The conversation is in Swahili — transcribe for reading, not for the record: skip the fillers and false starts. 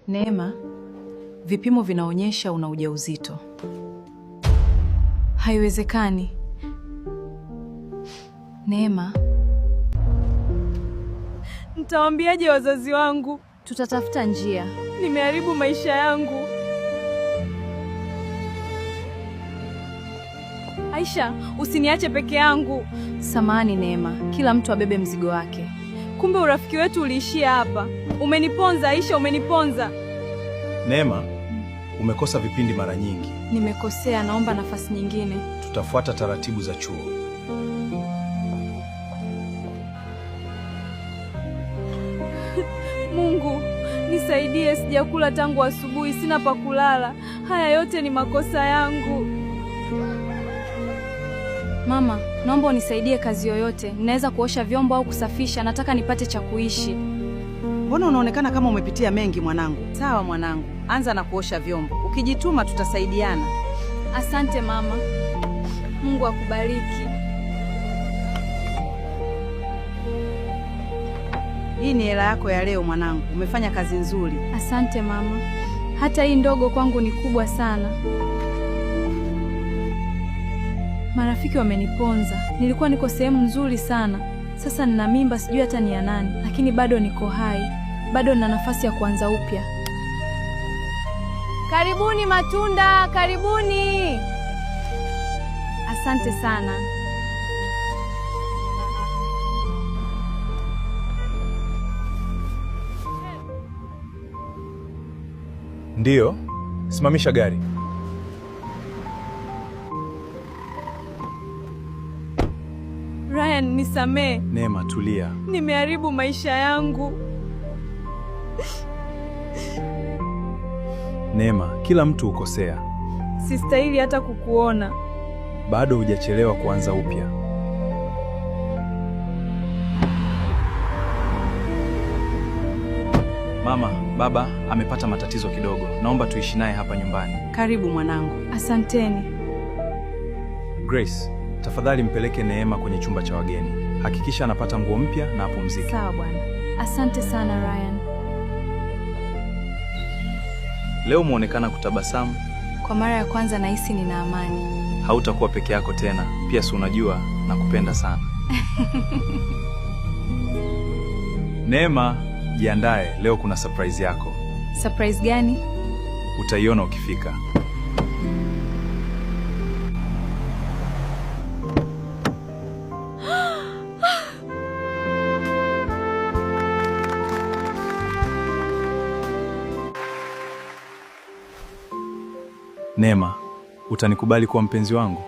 Neema, vipimo vinaonyesha una ujauzito. Haiwezekani. Neema, nitawaambiaje wazazi wangu? tutatafuta njia. Nimeharibu maisha yangu. Aisha, usiniache peke yangu. Samahani Neema, kila mtu abebe mzigo wake. Kumbe urafiki wetu uliishia hapa. Umeniponza Aisha, umeniponza. Neema, umekosa vipindi mara nyingi. Nimekosea, naomba nafasi nyingine. Tutafuata taratibu za chuo. Mungu, nisaidie, sijakula tangu asubuhi, sina pa kulala. Haya yote ni makosa yangu. Mama, naomba unisaidie kazi yoyote. Ninaweza kuosha vyombo au kusafisha, nataka nipate cha kuishi. Mbona unaonekana kama umepitia mengi mwanangu? Sawa mwanangu, anza na kuosha vyombo. Ukijituma tutasaidiana. Asante mama. Mungu akubariki. Hii ni hela yako ya leo mwanangu. Umefanya kazi nzuri. Asante mama. Hata hii ndogo kwangu ni kubwa sana. Marafiki wameniponza. Nilikuwa niko sehemu nzuri sana. Sasa nina mimba, sijui hata ni ya nani, lakini bado niko hai. Bado nina nafasi ya kuanza upya. Karibuni matunda, karibuni. Asante sana. Ndiyo, simamisha gari. Ryan, nisamee. Neema, tulia. Nimeharibu maisha yangu. Neema, kila mtu hukosea. Sistahili hata kukuona. Bado hujachelewa kuanza upya. Mama, baba amepata matatizo kidogo. Naomba tuishi naye hapa nyumbani. Karibu mwanangu. Asanteni. Grace, tafadhali mpeleke Neema kwenye chumba cha wageni. Hakikisha anapata nguo mpya na apumzike. Sawa bwana. Asante sana Ryan. Leo muonekana kutabasamu. Kwa mara ya kwanza nahisi nina amani. Hautakuwa peke yako tena. Pia si unajua nakupenda sana. Neema, jiandae, leo kuna surprise yako. Surprise gani? Utaiona ukifika. Neema, utanikubali kuwa mpenzi wangu?